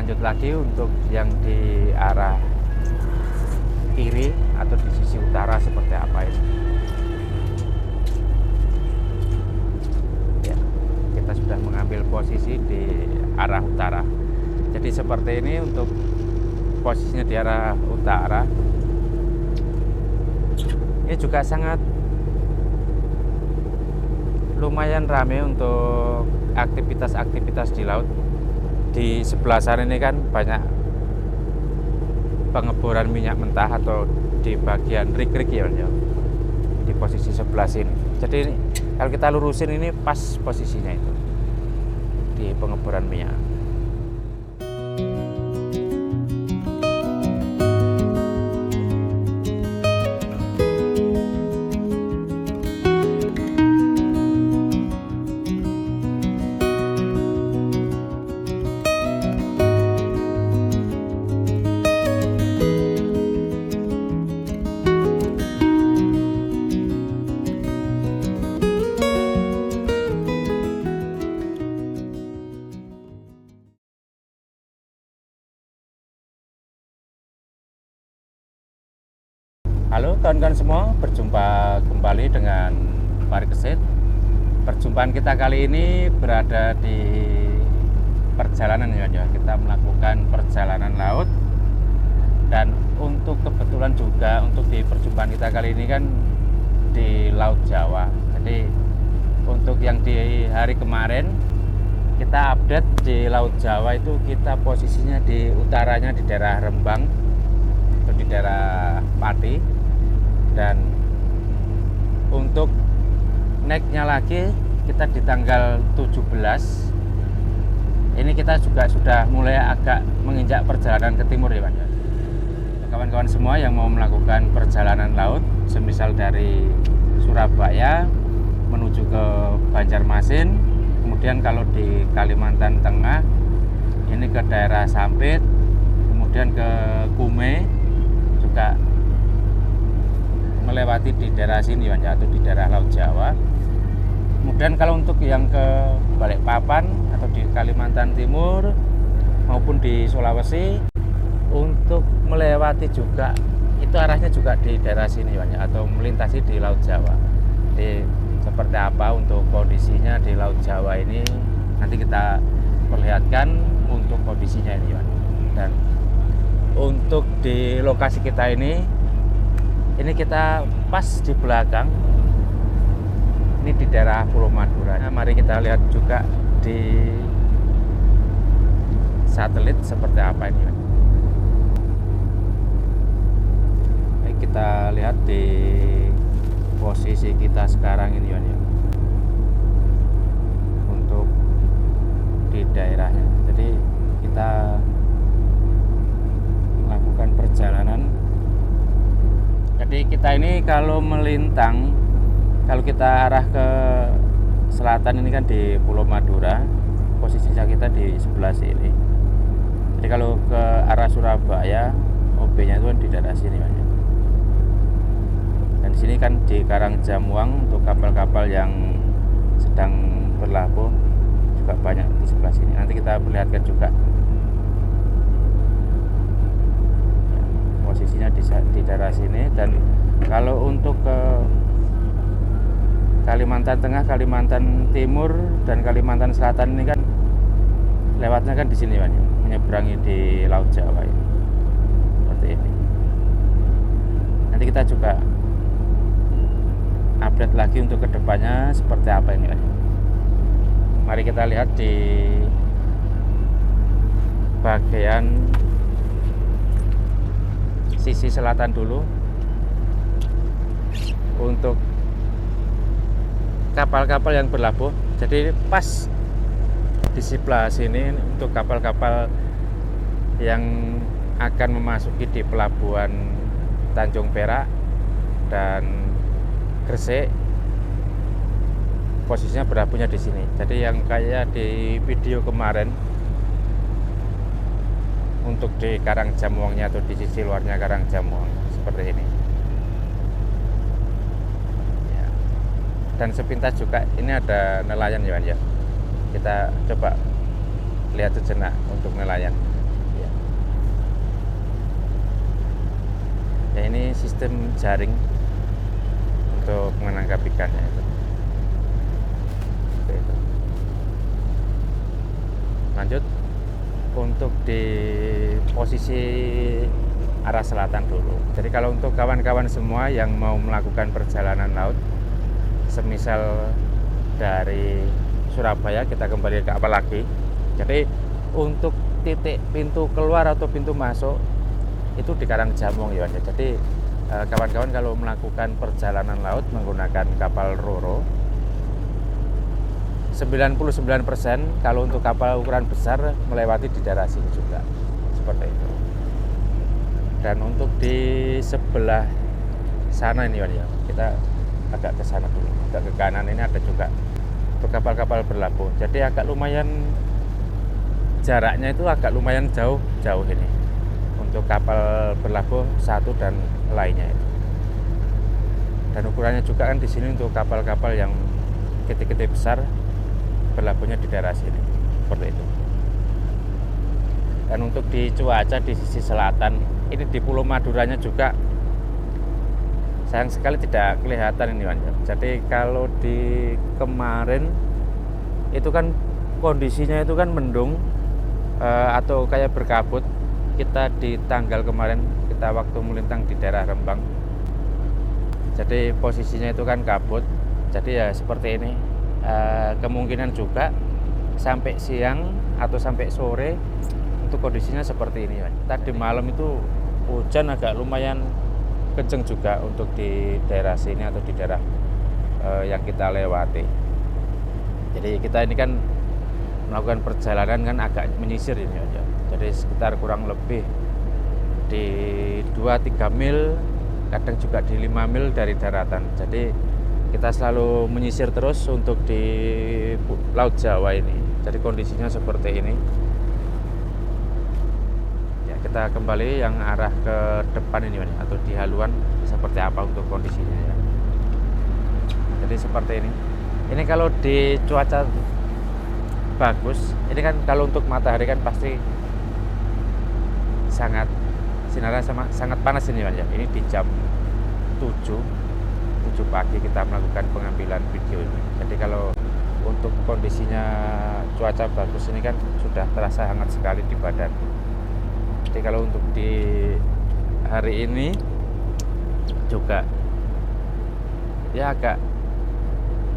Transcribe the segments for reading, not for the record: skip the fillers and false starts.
lanjut lagi untuk yang di arah kiri atau di sisi utara seperti apa ini. Ya, kita sudah mengambil posisi di arah utara. Jadi seperti ini untuk posisinya di arah utara. Ini juga sangat lumayan ramai untuk aktivitas-aktivitas di laut. Di sebelah sana ini kan banyak pengeboran minyak mentah atau di bagian rig-rig ya, di posisi sebelah sini. Jadi kalau kita lurusin ini pas posisinya itu di pengeboran minyak. Halo kawan-kawan semua, berjumpa kembali dengan Parikesit. Perjumpaan kita kali ini berada di perjalanan ya, kita melakukan perjalanan laut. Dan untuk kebetulan juga untuk di perjumpaan kita kali ini kan di Laut Jawa. Jadi untuk yang di hari kemarin kita update di Laut Jawa itu kita posisinya di utaranya di daerah Rembang atau di daerah Pati. Dan untuk naiknya lagi kita di tanggal 17 ini kita juga sudah mulai agak menginjak perjalanan ke timur ya Pak. Kawan-kawan semua yang mau melakukan perjalanan laut semisal dari Surabaya menuju ke Banjarmasin, kemudian kalau di Kalimantan Tengah ini ke daerah Sampit, kemudian ke Kume juga melewati di daerah sini atau di daerah Laut Jawa. Kemudian kalau untuk yang ke Balikpapan atau di Kalimantan Timur maupun di Sulawesi untuk melewati juga itu arahnya juga di daerah sini atau melintasi di Laut Jawa. Jadi seperti apa untuk kondisinya di Laut Jawa ini nanti kita perlihatkan untuk kondisinya ini Dan untuk di lokasi kita ini kita pas di belakang ini di daerah Pulau Madura. Nah, mari kita lihat juga di satelit seperti apa ini. Kita lihat di posisi kita sekarang ini untuk di daerahnya. Jadi kita melakukan perjalanan. Jadi kita ini kalau melintang, kalau kita arah ke selatan ini kan di Pulau Madura, posisinya kita di sebelah sini. Jadi kalau ke arah Surabaya, OB-nya itu kan di daerah sini Pak. Dan di sini kan di Karangjamuang untuk kapal-kapal yang sedang berlabuh juga banyak di sebelah sini. Nanti kita perlihatkan juga posisinya di daerah sini. Dan kalau untuk ke Kalimantan Tengah, Kalimantan Timur dan Kalimantan Selatan ini kan lewatnya kan di sini Pak, menyeberangi di Laut Jawa ini. Seperti ini. Nanti kita juga update lagi untuk kedepannya seperti apa ini Pak. Mari kita lihat di bagian sisi selatan dulu untuk kapal-kapal yang berlabuh. Jadi pas di sebelah sini untuk kapal-kapal yang akan memasuki di pelabuhan Tanjung Perak dan Gresik, posisinya berlabuhnya di sini. Jadi yang kayak di video kemarin untuk di Karangjamuangnya atau di sisi luarnya Karangjamuang seperti ini. Ya. Dan sepintas juga ini ada nelayan ya. Kita coba lihat sejenak untuk nelayan. Ya, ini sistem jaring untuk menangkap ikannya itu. Seperti itu. Lanjut untuk di posisi arah selatan dulu. Jadi kalau untuk kawan-kawan semua yang mau melakukan perjalanan laut, semisal dari Surabaya kita kembali ke kapal lagi. Jadi untuk titik pintu keluar atau pintu masuk itu di Karangjamung ya. Jadi kawan-kawan kalau melakukan perjalanan laut menggunakan kapal Roro, 99% kalau untuk kapal ukuran besar melewati di daerah sini juga, seperti itu. Dan untuk di sebelah sana ini ya, kita agak ke sana dulu, agak ke kanan ini ada juga untuk kapal-kapal berlabuh. Jadi agak lumayan jaraknya itu agak lumayan jauh ini untuk kapal berlabuh satu dan lainnya itu. Dan ukurannya juga kan di sini untuk kapal-kapal yang gede-gede besar berlabuhnya di daerah sini, seperti itu. Dan untuk di cuaca di sisi selatan ini di Pulau Maduranya juga sayang sekali tidak kelihatan ini Mas. Jadi kalau di kemarin itu kan kondisinya itu kan mendung atau kayak berkabut. Kita di tanggal kemarin kita waktu melintang di daerah Rembang, jadi posisinya itu kan kabut. Jadi ya seperti ini. Kemungkinan juga sampai siang atau sampai sore untuk kondisinya seperti ini. Tadi malam itu hujan agak lumayan kenceng juga untuk di daerah sini atau di daerah yang kita lewati. Jadi kita ini kan melakukan perjalanan kan agak menyisir ini aja. Jadi sekitar kurang lebih di 2-3 mil, kadang juga di 5 mil dari daratan. Jadi kita selalu menyisir terus untuk di Laut Jawa ini. Jadi kondisinya seperti ini. Ya, kita kembali yang arah ke depan ini atau di haluan seperti apa untuk kondisinya ya. Jadi seperti ini. Ini kalau di cuaca bagus, ini kan kalau untuk matahari kan pasti sinarnya sangat panas ini ya. Ini di jam 7 pagi kita melakukan pengambilan video ini. Jadi kalau untuk kondisinya cuaca bagus ini kan sudah terasa hangat sekali di badan. Jadi kalau untuk di hari ini juga ya agak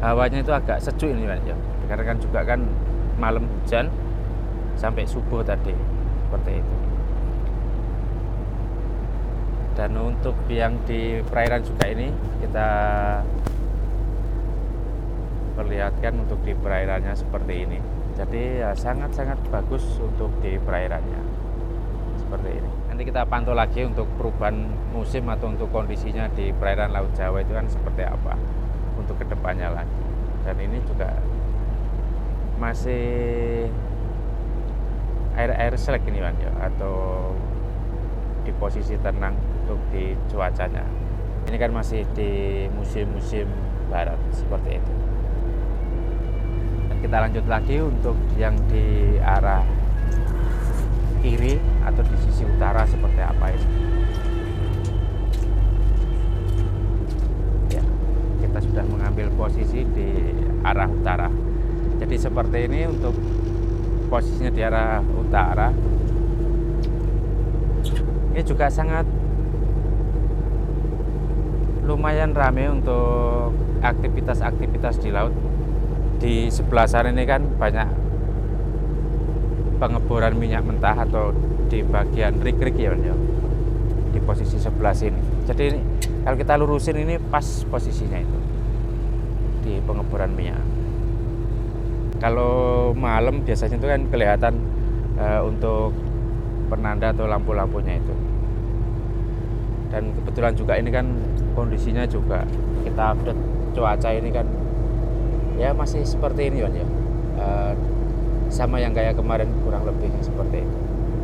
hawanya itu agak sejuk ini Mas ya. Karena kan juga kan malam hujan sampai subuh tadi, seperti itu. Dan untuk yang di perairan juga ini kita perlihatkan untuk di perairannya seperti ini. Jadi ya sangat-sangat bagus untuk di perairannya seperti ini. Nanti kita pantau lagi untuk perubahan musim atau untuk kondisinya di perairan Laut Jawa itu kan seperti apa untuk kedepannya lagi. Dan ini juga masih air selek ini kan ya, atau di posisi tenang untuk di cuacanya. Ini kan masih di musim-musim barat seperti itu. Dan kita lanjut lagi untuk yang di arah kiri atau di sisi utara seperti apa ini. Ya, kita sudah mengambil posisi di arah utara. Jadi seperti ini untuk posisinya di arah utara. Ini juga sangat lumayan ramai untuk aktivitas-aktivitas di laut. Di sebelah sana ini kan banyak pengeboran minyak mentah atau di bagian rig-rig ya, di posisi sebelah sini. Jadi ini, kalau kita lurusin ini pas posisinya itu di pengeboran minyak. Kalau malam biasanya itu kan kelihatan untuk penanda atau lampu-lampunya itu. Dan kebetulan juga ini kan kondisinya juga kita update cuaca ini kan ya masih seperti ini ya. Sama yang kayak kemarin kurang lebih seperti itu.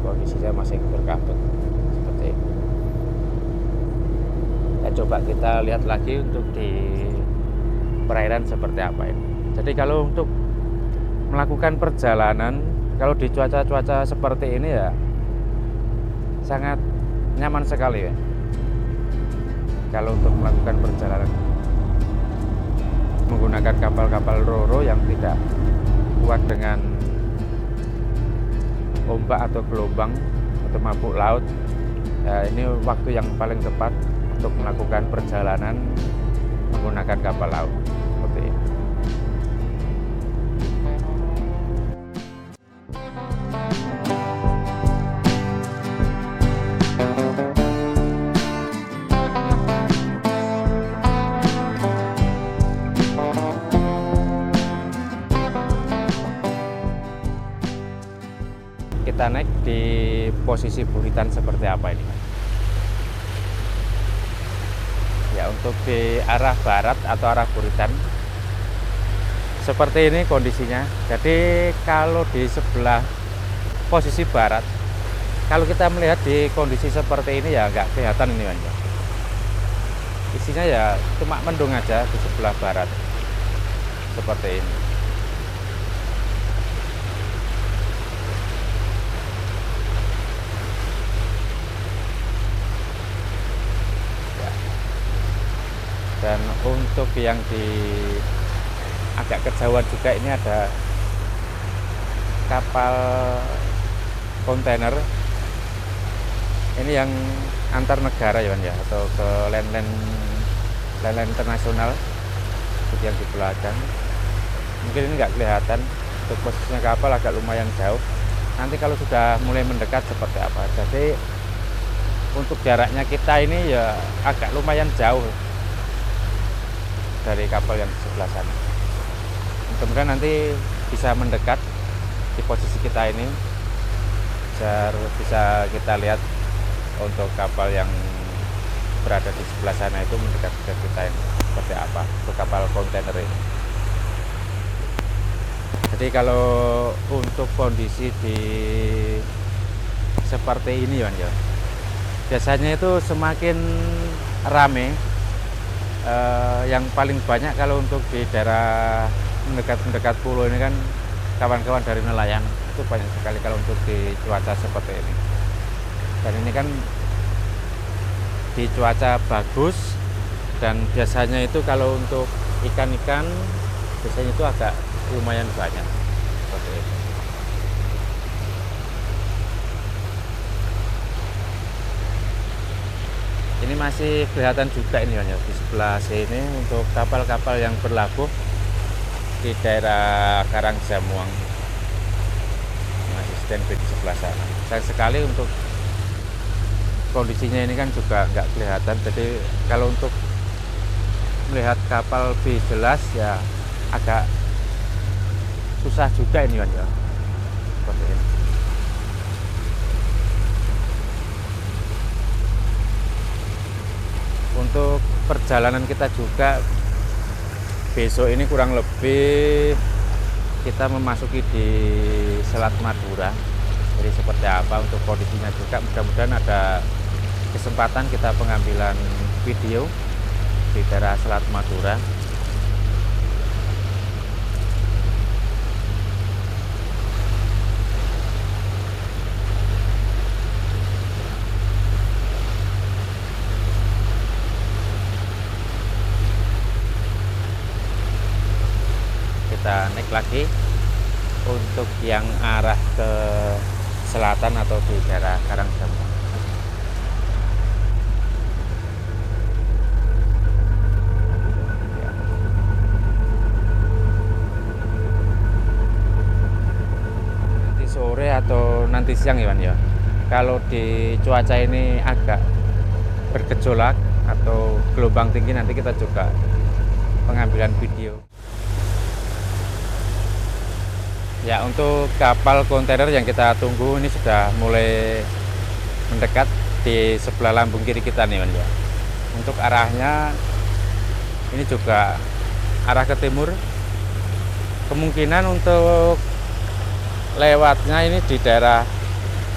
Kondisinya masih berkabut seperti itu. Ya, coba kita lihat lagi untuk di perairan seperti apa ini. Jadi kalau untuk melakukan perjalanan kalau di cuaca-cuaca seperti ini ya sangat nyaman sekali ya. kalau untuk melakukan perjalanan menggunakan kapal-kapal ro-ro yang tidak kuat dengan ombak atau gelombang atau mabuk laut, ya ini waktu yang paling tepat untuk melakukan perjalanan menggunakan kapal laut seperti ini. Kita naik di posisi buritan seperti apa ini? Ya, untuk di arah barat atau arah buritan seperti ini kondisinya. Jadi kalau di sebelah posisi barat, kalau kita melihat di kondisi seperti ini ya nggak kelihatan ini Mas. Isinya ya cuma mendung aja di sebelah barat seperti ini. Dan untuk yang di agak kejauhan juga ini ada kapal kontainer. Ini yang antar negara ya, atau ke land internasional seperti yang di belakang. Mungkin ini nggak kelihatan, untuk posisinya kapal agak lumayan jauh. Nanti kalau sudah mulai mendekat seperti apa. Jadi untuk jaraknya kita ini ya agak lumayan jauh dari kapal yang di sebelah sana. Mudah-mudahan nanti bisa mendekat di posisi kita ini, biar bisa kita lihat untuk kapal yang berada di sebelah sana itu mendekat ke kita ini seperti apa, untuk kapal kontainer ini. Jadi kalau untuk kondisi di seperti ini ya, biasanya itu semakin rame. Yang paling banyak kalau untuk di daerah mendekat pulau ini kan kawan-kawan dari nelayan itu banyak sekali kalau untuk di cuaca seperti ini. Dan ini kan di cuaca bagus, dan biasanya itu kalau untuk ikan-ikan biasanya itu agak lumayan banyak seperti itu. Ini masih kelihatan juga ini ya di sebelah sini untuk kapal-kapal yang berlabuh di daerah Karangjamuang, masih standby di sebelah sana. Sayang sekali untuk kondisinya ini kan juga nggak kelihatan. Jadi kalau untuk melihat kapal lebih jelas ya agak susah juga ini ya. Seperti ini. Untuk perjalanan kita juga besok ini kurang lebih kita memasuki di Selat Madura. Jadi seperti apa untuk kondisinya juga, mudah-mudahan ada kesempatan kita pengambilan video di daerah Selat Madura. Kita naik lagi untuk yang arah ke selatan atau di daerah Karangjamuang. Nanti sore atau nanti siang ya, kalau di cuaca ini agak bergejolak atau gelombang tinggi, nanti kita juga pengambilan video. Ya, untuk kapal kontainer yang kita tunggu ini sudah mulai mendekat di sebelah lambung kiri kita nih ya. Untuk arahnya ini juga arah ke timur. Kemungkinan untuk lewatnya ini di daerah,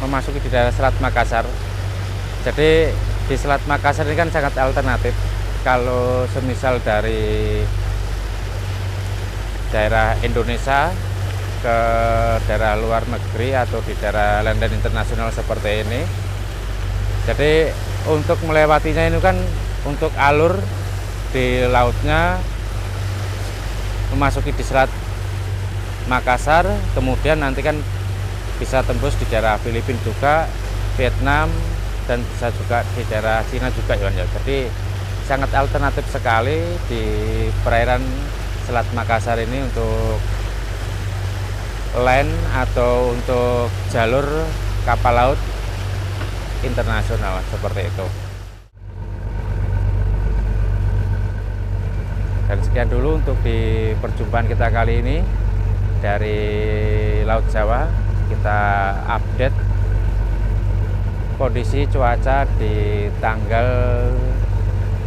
memasuki di daerah Selat Makassar. Jadi di Selat Makassar ini kan sangat alternatif. Kalau semisal dari daerah Indonesia ke daerah luar negeri atau di daerah land internasional seperti ini, jadi untuk melewatinya ini kan untuk alur di lautnya memasuki di Selat Makassar, kemudian nanti kan bisa tembus di daerah Filipina juga, Vietnam, dan bisa juga di daerah Cina juga ya. Jadi sangat alternatif sekali di perairan Selat Makassar ini untuk land atau untuk jalur kapal laut internasional seperti itu. Dan sekian dulu untuk di perjumpaan kita kali ini dari Laut Jawa. Kita update kondisi cuaca di tanggal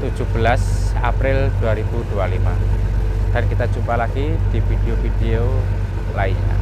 17 April 2025. Dan kita jumpa lagi di video-video lainnya.